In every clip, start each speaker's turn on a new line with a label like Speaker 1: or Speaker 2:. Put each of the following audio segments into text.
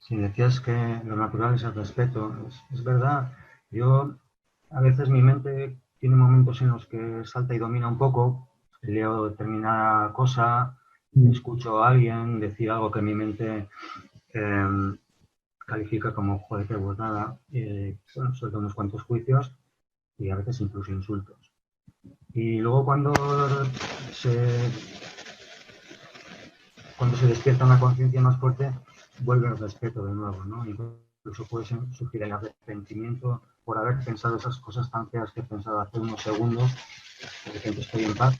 Speaker 1: Si decías que lo natural es el respeto, es verdad. Yo, a veces mi mente tiene momentos en los que salta y domina un poco, leo determinada cosa,
Speaker 2: Mm.
Speaker 1: escucho a alguien decir algo que mi mente eh, califica como joder, qué burrada, bueno, suelto unos cuantos juicios y a veces incluso insultos. Y luego se, cuando se despierta una conciencia más fuerte, vuelve el respeto de nuevo, ¿no? Incluso puede surgir el arrepentimiento por haber pensado esas cosas tan feas que he pensado hace unos segundos. De repente estoy en paz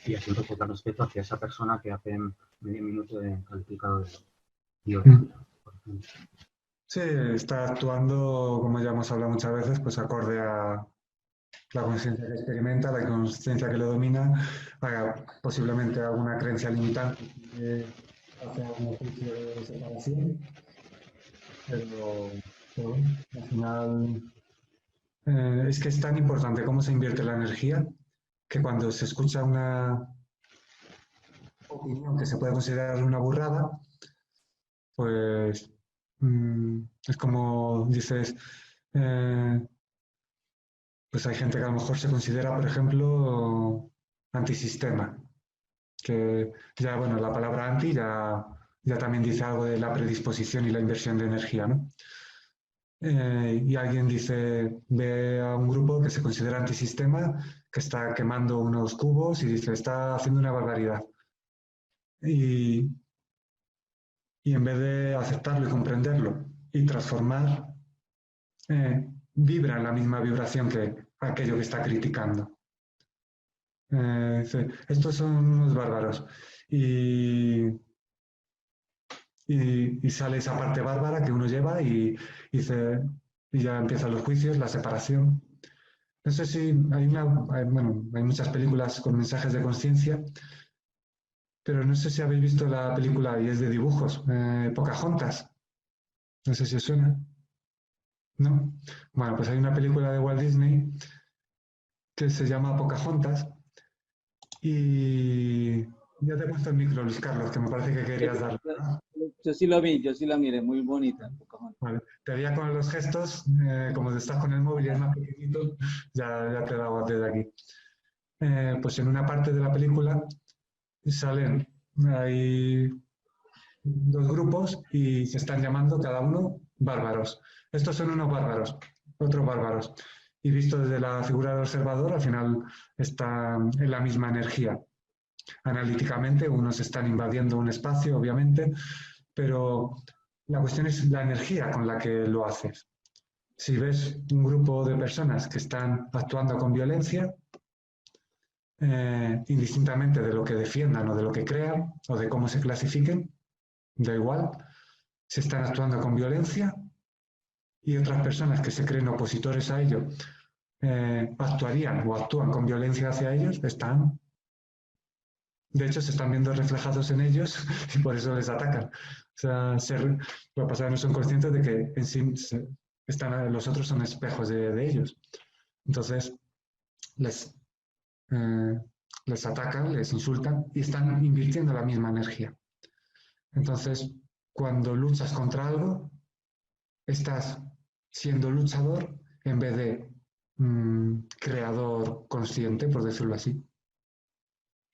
Speaker 1: y siento total respeto hacia esa persona que hace medio minuto he calificado de
Speaker 2: Mm.
Speaker 1: violenta, por ejemplo.
Speaker 2: Sí, está actuando, como ya hemos hablado muchas veces, pues acorde a la conciencia que experimenta, la conciencia que lo domina, posiblemente alguna creencia limitante que hace algún juicio de separación, pero bueno, al final es que es tan importante cómo se invierte la energía que cuando se escucha una opinión que se puede considerar una burrada, pues es como dices, eh, pues hay gente que a lo mejor se considera, por ejemplo, antisistema, que ya, bueno, la palabra anti ya también dice algo de la predisposición y la inversión de energía, ¿no? Y alguien dice, ve a un grupo que se considera antisistema, que está quemando unos cubos y dice, está haciendo una barbaridad. Y, y en vez de aceptarlo y comprenderlo y transformar, vibra en la misma vibración que aquello que está criticando. Dice, estos son unos bárbaros. Y, y sale esa parte bárbara que uno lleva dice, y ya empiezan los juicios, la separación. No sé si bueno, hay muchas películas con mensajes de conciencia, pero no sé si habéis visto la película y es de dibujos, Pocahontas. No sé si os suena, ¿no? Bueno, pues hay una película de Walt Disney que se llama Pocahontas y ya te he puesto el micro, Luis Carlos, que me parece que querías darle, ¿no?
Speaker 3: Yo sí lo vi, yo sí la miré, muy bonita.
Speaker 2: Vale. Te veía con los gestos, como estás con el móvil y es más pequeñito, ya te he dado desde aquí. Pues en una parte de la película salen, hay dos grupos y se están llamando cada uno bárbaros. Estos son unos bárbaros, otros bárbaros. Y visto desde la figura del observador, al final están en la misma energía. Analíticamente, unos están invadiendo un espacio, obviamente, pero la cuestión es la energía con la que lo haces. Si ves un grupo de personas que están actuando con violencia, indistintamente de lo que defiendan o de lo que crean o de cómo se clasifiquen, da igual, se están actuando con violencia y otras personas que se creen opositores a ello actuarían o actúan con violencia hacia ellos, de hecho, se están viendo reflejados en ellos y por eso les atacan. O sea, lo que pasa es que no son conscientes de que en sí los otros son espejos de ellos. Entonces, les, eh, les atacan, les insultan y están invirtiendo la misma energía. Entonces, cuando luchas contra algo, estás siendo luchador en vez de creador consciente, por decirlo así.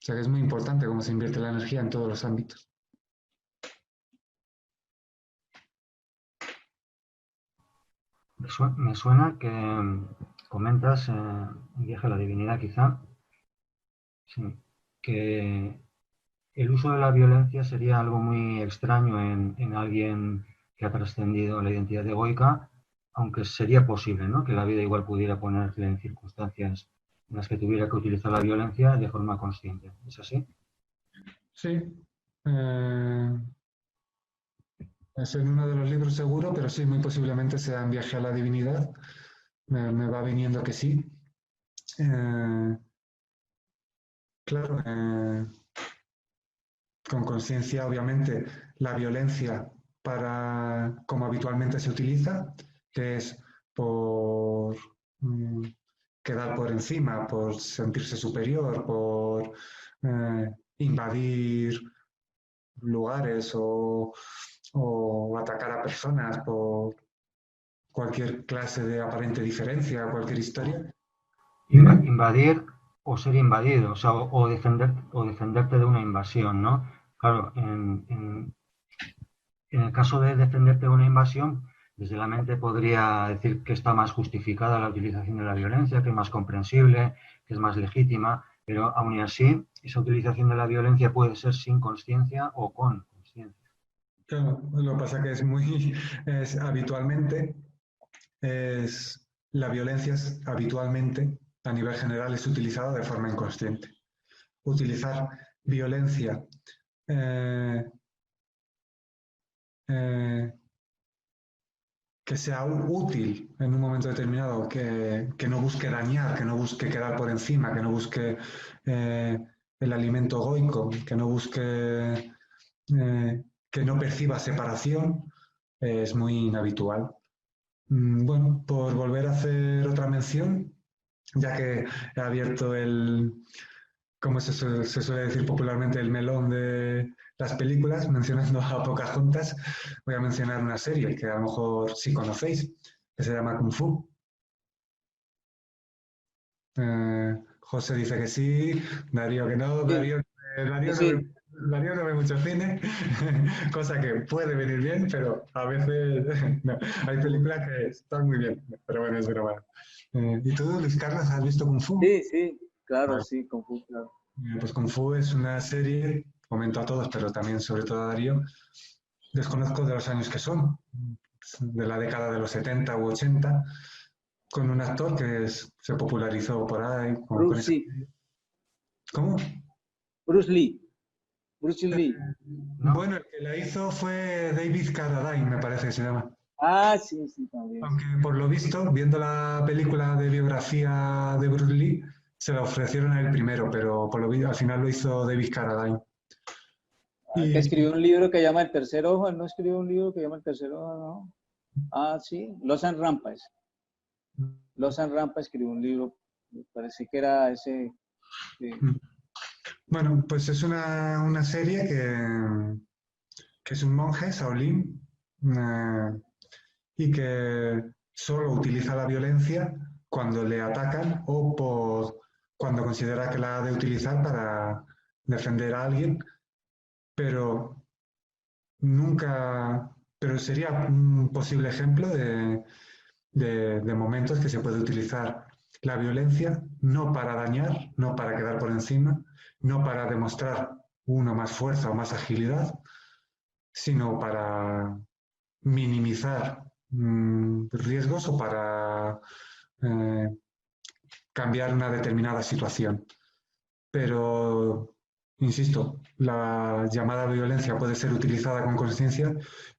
Speaker 2: O sea que es muy importante cómo se invierte la energía en todos los ámbitos.
Speaker 1: Me suena que comentas un viaje a la divinidad, quizá, sí, que el uso de la violencia sería algo muy extraño en alguien que ha trascendido la identidad egoica, aunque sería posible, ¿no? Que la vida igual pudiera ponerle en circunstancias en las que tuviera que utilizar la violencia de forma consciente. ¿Es así?
Speaker 2: Sí, eh, es en uno de los libros seguro, pero sí, muy posiblemente sea en Viaje a la Divinidad. Me va viniendo que sí. Eh, claro, con conciencia, obviamente, la violencia como habitualmente se utiliza, que es por quedar por encima, por sentirse superior, por invadir lugares o o atacar a personas por cualquier clase de aparente diferencia, cualquier historia.
Speaker 1: Invadir o ser invadido, o sea, o defenderte de una invasión, ¿no? Claro, en el caso de defenderte de una invasión, desde la mente podría decir que está más justificada la utilización de la violencia, que es más comprensible, que es más legítima, pero aún así, esa utilización de la violencia puede ser sin consciencia o con consciencia.
Speaker 2: Claro, lo que pasa que habitualmente, la violencia habitualmente, a nivel general, es utilizada de forma inconsciente. Utilizar violencia que sea útil en un momento determinado, que no busque dañar, que no busque quedar por encima, que no busque el alimento egoico, que no busque, que no perciba separación, es muy inhabitual. Bueno, por volver a hacer otra mención, ya que he abierto como se suele decir popularmente, el melón de las películas, mencionando a Pocahontas, voy a mencionar una serie que a lo mejor sí conocéis, que se llama Kung Fu. José dice que sí, Darío que no,
Speaker 3: Sí, sí.
Speaker 2: Darío no ve mucho cine, cosa que puede venir bien, pero a veces no. Hay películas que están muy bien, pero bueno, es broma. ¿Y tú, Luis Carlos, has visto Kung Fu?
Speaker 3: Sí, sí, claro,
Speaker 2: Vale.
Speaker 3: sí, Confu, claro.
Speaker 2: Pues Kung Fu es una serie, comento a todos, pero también sobre todo a Darío, desconozco de los años que son, de la década de los 70 u 80, con un actor que se popularizó por ahí, con
Speaker 3: Bruce
Speaker 2: esa...
Speaker 3: Lee,
Speaker 2: ¿Cómo?
Speaker 3: Bruce Lee, Bruce Lee.
Speaker 2: Bueno, el que la hizo fue David Carradine, me parece que se llama.
Speaker 3: Ah, sí, sí, también.
Speaker 2: Aunque por lo visto, viendo la película de biografía de Bruce Lee, se la ofrecieron a él primero, pero por lo visto al final lo hizo David Carradine.
Speaker 3: Que
Speaker 2: Y
Speaker 3: escribió un libro que llama El Tercer Ojo. Él no escribió un libro que llama El Tercer Ojo, ¿no? Ah, sí, Lawson Rampas. Lawson Rampa escribió un libro, me parece que era ese. Sí.
Speaker 2: bueno, pues es una serie que es un monje, Shaolin, y que solo utiliza la violencia cuando le atacan o cuando considera que la ha de utilizar para defender a alguien, pero nunca, pero sería un posible ejemplo de momentos que se puede utilizar la violencia no para dañar, no para quedar por encima, no para demostrar uno más fuerza o más agilidad, sino para minimizar riesgos o para eh, cambiar una determinada situación. Pero, insisto, la llamada violencia puede ser utilizada con conciencia,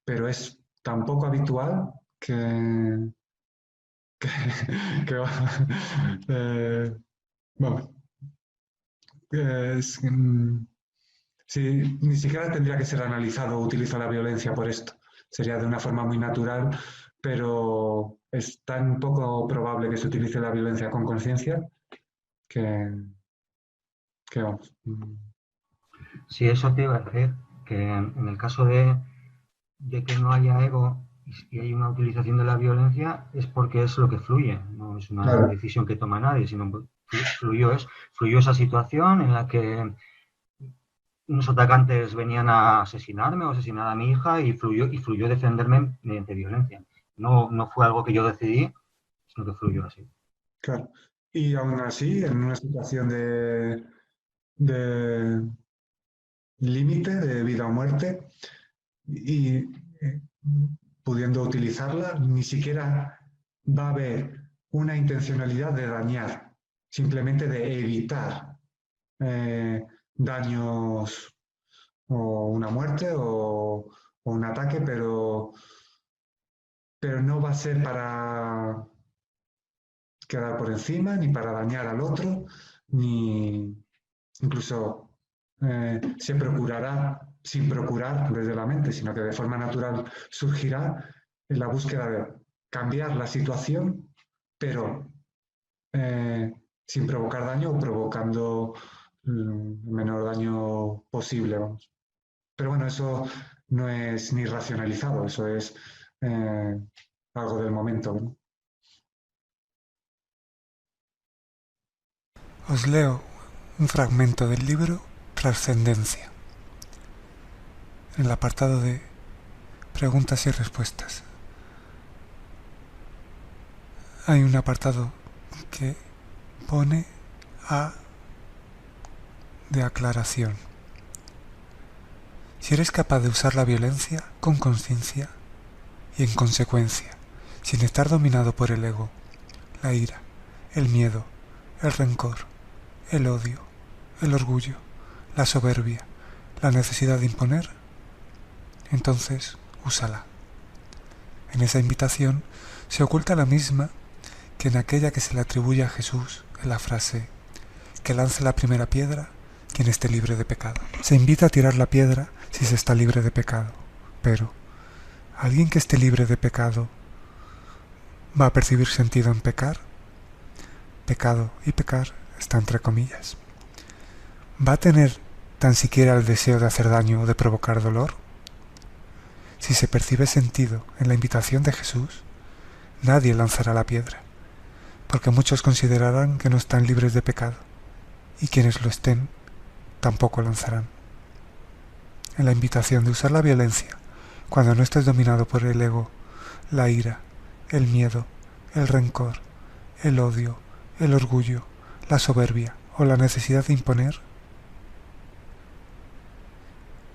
Speaker 2: pero es tan poco habitual que, que bueno, es, sí, ni siquiera tendría que ser analizado o utilizar la violencia por esto. Sería de una forma muy natural, pero es tan poco probable que se utilice la violencia con conciencia que, que vamos.
Speaker 1: Sí, eso te iba a decir, que en el caso de que no haya ego y hay una utilización de la violencia es porque es lo que fluye, no es una
Speaker 2: Claro.
Speaker 1: decisión que toma nadie, sino fluyó esa situación en la que unos atacantes venían a asesinarme o asesinar a mi hija y fluyó defenderme mediante violencia. No, no fue algo que yo decidí, sino que fluyó así.
Speaker 2: Claro. Y aún así, en una situación de límite, de vida o muerte, y pudiendo utilizarla, ni siquiera va a haber una intencionalidad de dañar, simplemente de evitar daños o una muerte o un ataque, pero no va a ser para quedar por encima, ni para dañar al otro, ni incluso se procurará, sin procurar desde la mente, sino que de forma natural surgirá en la búsqueda de cambiar la situación, pero sin provocar daño o provocando el menor daño posible, vamos. Pero bueno, eso no es ni racionalizado, eso es algo del momento, ¿no?
Speaker 4: Os leo un fragmento del libro Trascendencia, en el apartado de preguntas y respuestas. Hay un apartado que pone A de aclaración. Si eres capaz de usar la violencia con conciencia y en consecuencia, sin estar dominado por el ego, la ira, el miedo, el rencor, el odio, el orgullo, la soberbia, la necesidad de imponer, entonces úsala. En esa invitación se oculta la misma que en aquella que se le atribuye a Jesús en la frase que lance la primera piedra quien esté libre de pecado. Se invita a tirar la piedra si se está libre de pecado, pero ¿alguien que esté libre de pecado va a percibir sentido en pecar? Pecado y pecar está entre comillas. ¿Va a tener tan siquiera el deseo de hacer daño o de provocar dolor? Si se percibe sentido en la invitación de Jesús, nadie lanzará la piedra, porque muchos considerarán que no están libres de pecado, y quienes lo estén, tampoco lanzarán. En la invitación de usar la violencia, cuando no estés dominado por el ego, la ira, el miedo, el rencor, el odio, el orgullo, la soberbia o la necesidad de imponer,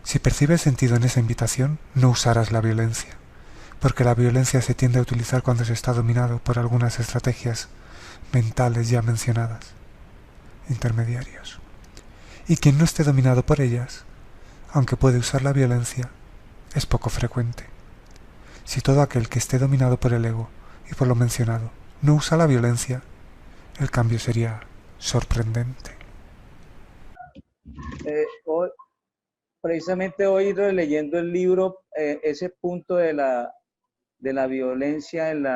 Speaker 4: si percibes sentido en esa invitación, no usarás la violencia, porque la violencia se tiende a utilizar cuando se está dominado por algunas estrategias mentales ya mencionadas, intermediarios. Y quien no esté dominado por ellas, aunque puede usar la violencia, es poco frecuente. Si todo aquel que esté dominado por el ego y por lo mencionado no usa la violencia, el cambio sería sorprendente.
Speaker 3: Hoy, precisamente hoy releyendo el libro, ese punto de la violencia en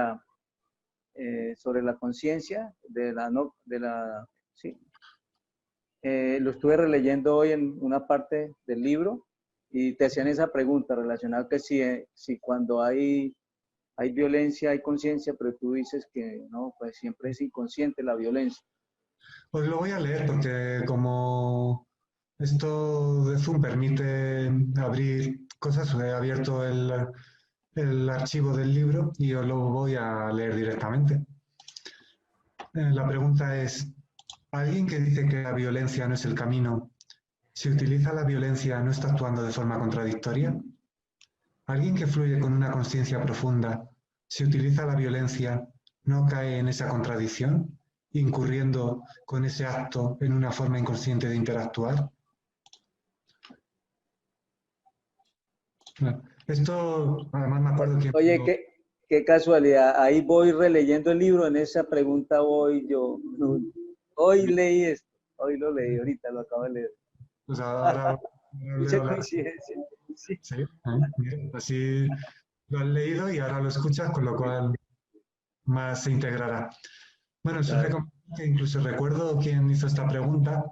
Speaker 3: sobre la conciencia, sí, lo estuve releyendo hoy en una parte del libro y te hacían esa pregunta relacionada que si cuando hay violencia hay conciencia, pero tú dices que no, pues siempre es inconsciente la violencia.
Speaker 2: Pues lo voy a leer porque como esto de Zoom permite abrir cosas, he abierto el archivo del libro y os lo voy a leer directamente. La pregunta es, ¿alguien que dice que la violencia no es el camino, si utiliza la violencia no está actuando de forma contradictoria? ¿Alguien que fluye con una conciencia profunda, si utiliza la violencia, no cae en esa contradicción, incurriendo con ese acto en una forma inconsciente de interactuar? Bueno, esto, además me acuerdo que...
Speaker 3: Oye, qué casualidad, ahí voy releyendo el libro, en esa pregunta hoy leí esto, hoy lo leí, ahorita lo acabo de leer.
Speaker 2: Pues ahora
Speaker 3: Mucha coincidencia. Sí.
Speaker 2: Sí, mira, así lo has leído y ahora lo escuchas, con lo cual más se integrará. Bueno, claro. Que incluso recuerdo quién hizo esta pregunta,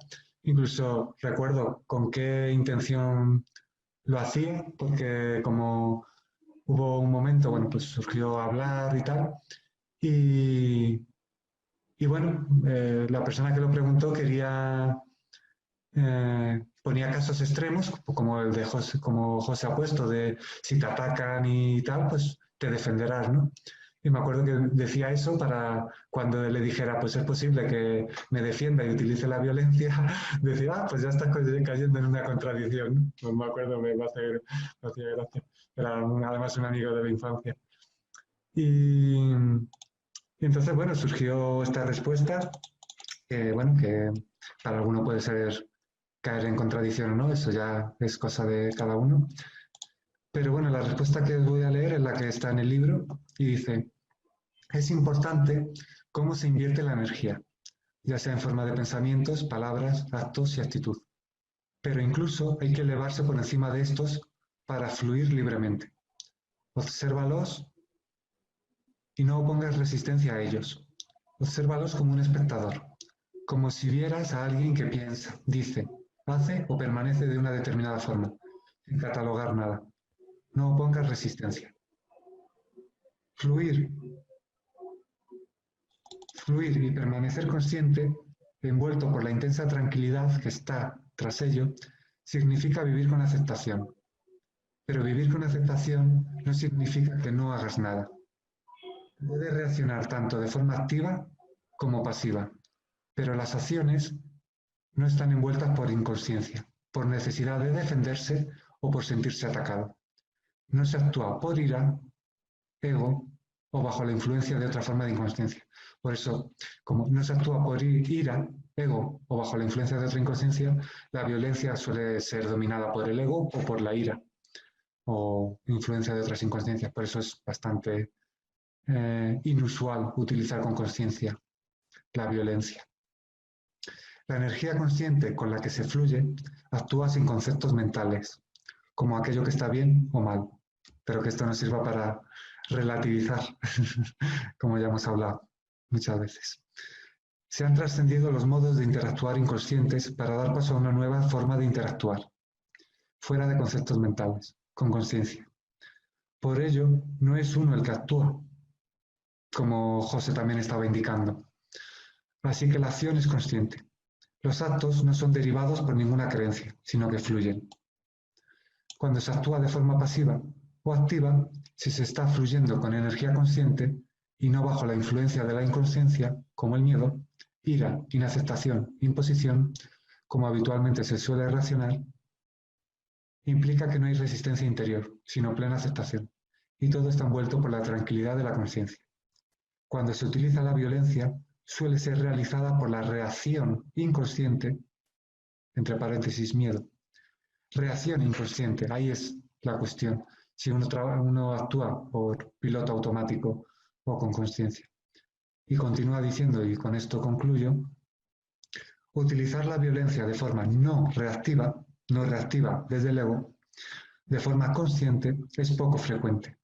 Speaker 2: incluso recuerdo con qué intención lo hacía, porque como hubo un momento, bueno, pues surgió hablar y tal, y bueno, la persona que lo preguntó quería, ponía casos extremos, como el de José, como José ha puesto, de si te atacan y tal, pues te defenderás, ¿no? Y me acuerdo que decía eso para cuando le dijera, pues es posible que me defienda y utilice la violencia, decía, pues ya estás cayendo en una contradicción, ¿no? Pues me acuerdo, me hacía gracia. Era además un amigo de la infancia. Y entonces, bueno, surgió esta respuesta, que bueno, que para alguno puede ser caer en contradicción o no, eso ya es cosa de cada uno. Pero bueno, la respuesta que os voy a leer es la que está en el libro y dice, es importante cómo se invierte la energía, ya sea en forma de pensamientos, palabras, actos y actitud. Pero incluso hay que elevarse por encima de estos para fluir libremente. Obsérvalos y no opongas resistencia a ellos. Obsérvalos como un espectador, como si vieras a alguien que piensa, dice, hace o permanece de una determinada forma, sin catalogar nada. no opongas resistencia. Fluir y permanecer consciente, envuelto por la intensa tranquilidad que está tras ello, significa vivir con aceptación. Pero vivir con aceptación no significa que no hagas nada. Puedes reaccionar tanto de forma activa como pasiva, pero las acciones no están envueltas por inconsciencia, por necesidad de defenderse o por sentirse atacado. No se actúa por ira, ego o bajo la influencia de otra forma de inconsciencia. Por eso, como no se actúa por ira, ego o bajo la influencia de otra inconsciencia, la violencia suele ser dominada por el ego o por la ira o influencia de otras inconsciencias. Por eso es bastante inusual utilizar con consciencia la violencia. La energía consciente con la que se fluye actúa sin conceptos mentales, como aquello que está bien o mal, pero que esto nos sirva para relativizar, como ya hemos hablado muchas veces. Se han trascendido los modos de interactuar inconscientes para dar paso a una nueva forma de interactuar, fuera de conceptos mentales, con consciencia. Por ello, no es uno el que actúa, como José también estaba indicando. Así que la acción es consciente. Los actos no son derivados por ninguna creencia, sino que fluyen. Cuando se actúa de forma pasiva o activa, si se está fluyendo con energía consciente y no bajo la influencia de la inconsciencia, como el miedo, ira, inaceptación, imposición, como habitualmente se suele reaccionar, implica que no hay resistencia interior, sino plena aceptación, y todo está envuelto por la tranquilidad de la consciencia. Cuando se utiliza la violencia, suele ser realizada por la reacción inconsciente, entre paréntesis, miedo. Reacción inconsciente, ahí es la cuestión, si uno actúa por piloto automático o con consciencia. Y continúa diciendo, y con esto concluyo, utilizar la violencia de forma no reactiva desde el ego, de forma consciente, es poco frecuente.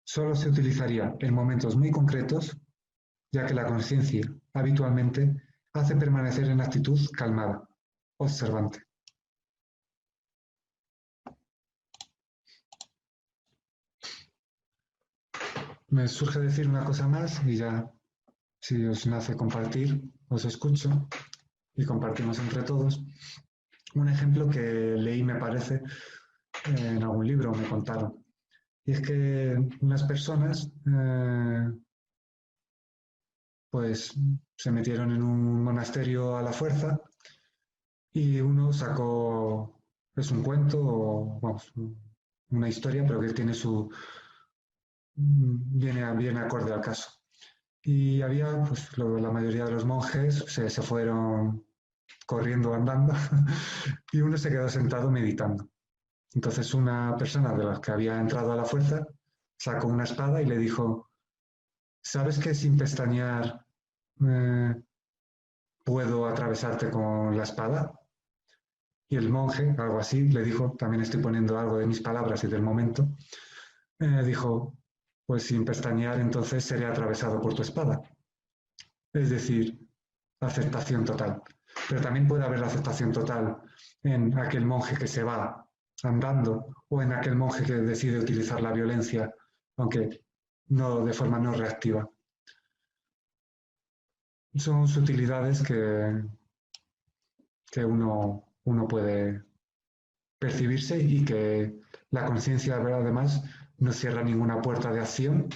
Speaker 2: Solo se utilizaría en momentos muy concretos, ya que la conciencia habitualmente hace permanecer en actitud calmada, observante. Me surge decir una cosa más y ya, si os nace compartir, os escucho y compartimos entre todos. Un ejemplo que leí, me parece, en algún libro me contaron. Y es que unas personas pues se metieron en un monasterio a la fuerza y uno sacó, es un cuento o vamos, una historia, pero que tiene viene acorde al caso. Y había, pues la mayoría de los monjes se fueron corriendo, andando, y uno se quedó sentado meditando. Entonces una persona de las que había entrado a la fuerza sacó una espada y le dijo, ¿sabes que sin pestañear puedo atravesarte con la espada? Y el monje, algo así, le dijo, también estoy poniendo algo de mis palabras y del momento, dijo, pues sin pestañear entonces seré atravesado por tu espada. Es decir, aceptación total. Pero también puede haber la aceptación total en aquel monje que se va andando o en aquel monje que decide utilizar la violencia, aunque no de forma no reactiva. Son sutilidades que uno puede percibirse y que la conciencia además no cierra ninguna puerta de acción,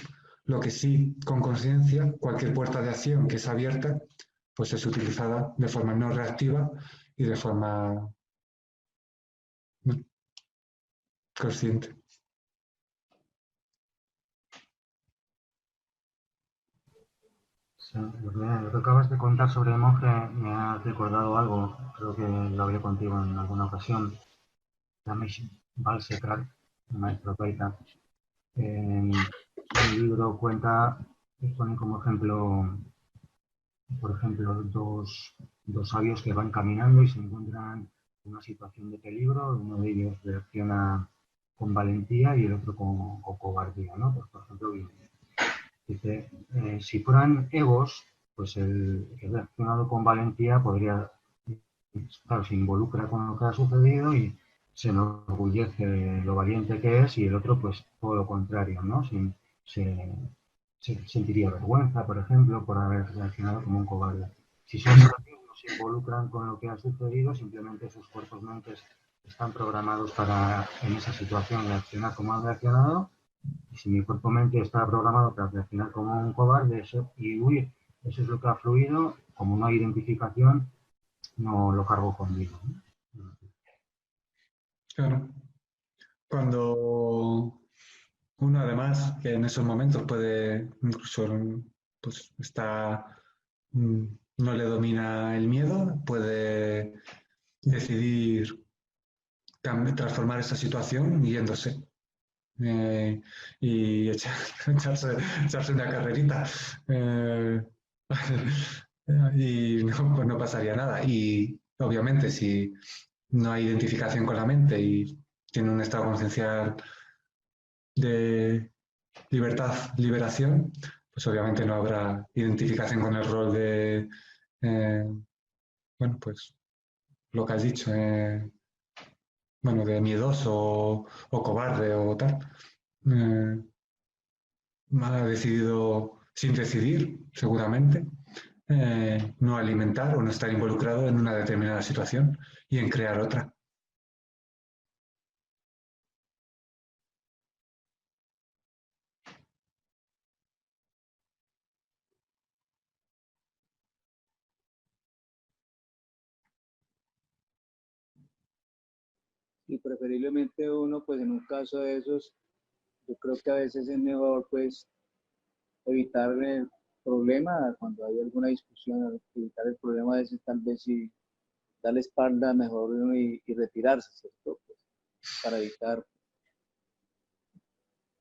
Speaker 2: lo que sí con conciencia, cualquier puerta de acción que es abierta, pues es utilizada de forma no reactiva y de forma consciente.
Speaker 1: Sí, lo que acabas de contar sobre el monje me ha recordado algo, creo que lo hablé contigo en alguna ocasión. Ramesh Balsekar, un maestro taita, en el libro pone como ejemplo, por ejemplo, dos sabios que van caminando y se encuentran en una situación de peligro. Uno de ellos reacciona con valentía y el otro con cobardía, ¿no? Pues, por ejemplo, dice, si fueran egos, pues el que ha reaccionado con valentía podría, claro, se involucra con lo que ha sucedido y se enorgullece de lo valiente que es y el otro pues todo lo contrario, ¿no? Se sentiría vergüenza, por ejemplo, por haber reaccionado como un cobarde. Si son relativos, no se involucran con lo que ha sucedido, simplemente sus cuerpos mentes están programados para en esa situación reaccionar como han reaccionado. Y si mi cuerpo mente está programado para reaccionar como un cobarde y huir, eso es lo que ha fluido, como no hay identificación, no lo cargo conmigo, ¿no?
Speaker 2: Claro. Cuando uno además, que en esos momentos puede incluso, pues está, no le domina el miedo, puede decidir transformar esa situación yéndose. Y echarse una carrerita. Y no, pues no pasaría nada. Y obviamente si no hay identificación con la mente y tiene un estado conciencial de libertad, liberación, pues obviamente no habrá identificación con el rol de, bueno, pues lo que has dicho, bueno, de miedoso o cobarde o tal. Ha decidido, sin decidir, seguramente, no alimentar o no estar involucrado en una determinada situación y en crear otra.
Speaker 3: Y preferiblemente uno, pues en un caso de esos, yo creo que a veces es mejor pues evitar el problema cuando hay alguna discusión, evitar el problema a veces tal vez y darle espalda mejor y retirarse, ¿cierto? Pues, para evitar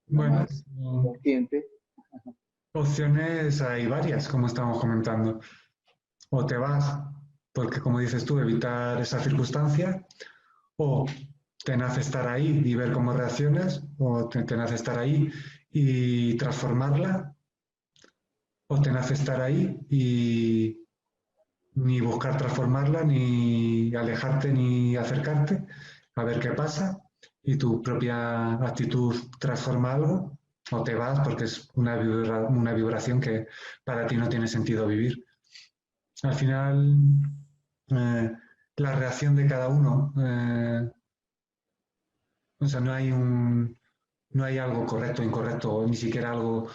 Speaker 3: una
Speaker 2: Bueno,
Speaker 3: más consciente.
Speaker 2: opciones hay varias, como estamos comentando. O te vas, porque como dices tú, evitar esa circunstancia, o te nace estar ahí y ver cómo reaccionas, o te nace estar ahí y transformarla, o te nace estar ahí y ni buscar transformarla, ni alejarte, ni acercarte, a ver qué pasa, y tu propia actitud transforma algo, o te vas porque es una vibración que para ti no tiene sentido vivir. Al final, eh, la reacción de cada uno, o sea, no hay algo correcto o incorrecto, ni siquiera algo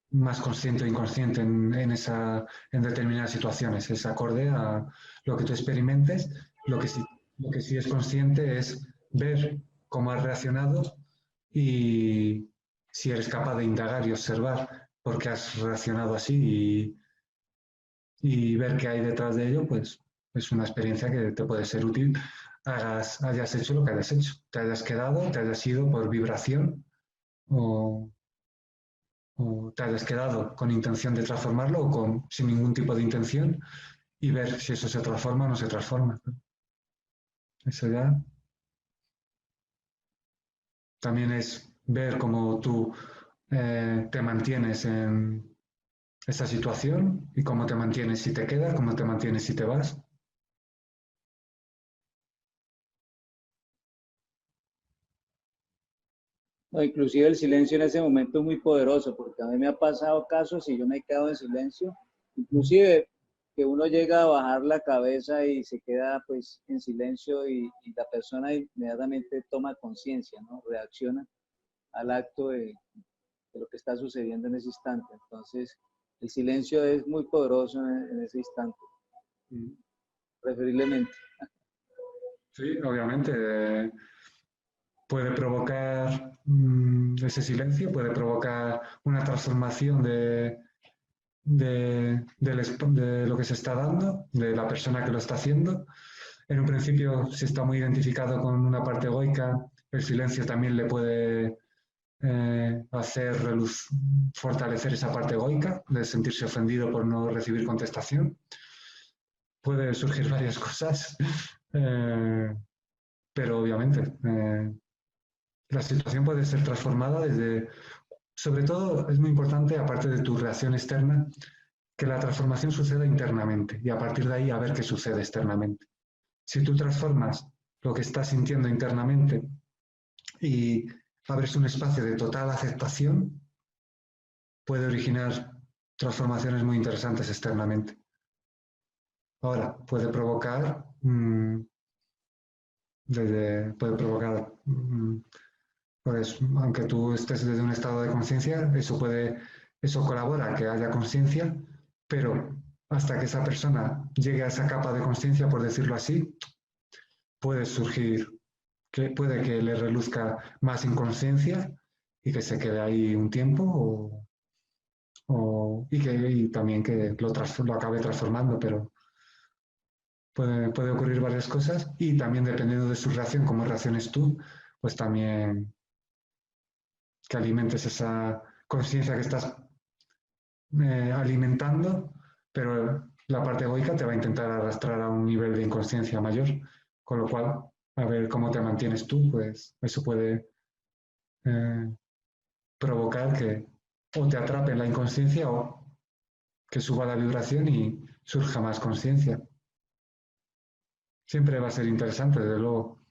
Speaker 2: más consciente o inconsciente en determinadas situaciones. Es acorde a lo que tú experimentes. Lo que sí es consciente es ver cómo has reaccionado y si eres capaz de indagar y observar por qué has reaccionado así y ver qué hay detrás de ello, pues es una experiencia que te puede ser útil, hayas hecho lo que hayas hecho, te hayas quedado, te hayas ido por vibración o, o te hayas quedado con intención de transformarlo o sin ningún tipo de intención y ver si eso se transforma o no se transforma. Eso ya también es ver cómo tú te mantienes en esa situación y cómo te mantienes si te quedas, cómo te mantienes si te vas.
Speaker 3: No, inclusive el silencio en ese momento es muy poderoso, porque a mí me ha pasado casos y yo me he quedado en silencio, inclusive que uno llega a bajar la cabeza y se queda pues en silencio y la persona inmediatamente toma conciencia, ¿no? Reacciona al acto de lo que está sucediendo en ese instante. Entonces, el silencio es muy poderoso en ese instante, preferiblemente.
Speaker 2: Sí, obviamente. Puede provocar ese silencio, puede provocar una transformación de lo que se está dando, de la persona que lo está haciendo. En un principio, si está muy identificado con una parte egoica, el silencio también le puede hacer fortalecer esa parte egoica, de sentirse ofendido por no recibir contestación. Puede surgir varias cosas, pero obviamente la situación puede ser transformada desde, sobre todo es muy importante, aparte de tu reacción externa, que la transformación suceda internamente y a partir de ahí a ver qué sucede externamente. Si tú transformas lo que estás sintiendo internamente y abres un espacio de total aceptación, puede originar transformaciones muy interesantes externamente. Ahora, puede provocar, pues, aunque tú estés desde un estado de conciencia, eso colabora a que haya conciencia, pero hasta que esa persona llegue a esa capa de conciencia, por decirlo así, puede surgir, puede que le reluzca más inconsciencia y que se quede ahí un tiempo y también que lo acabe transformando, pero puede ocurrir varias cosas y también dependiendo de su reacción, cómo reacciones tú, pues también que alimentes esa conciencia que estás alimentando, pero la parte egoica te va a intentar arrastrar a un nivel de inconsciencia mayor, con lo cual, a ver cómo te mantienes tú, pues eso puede provocar que o te atrape en la inconsciencia o que suba la vibración y surja más conciencia. Siempre va a ser interesante, desde luego.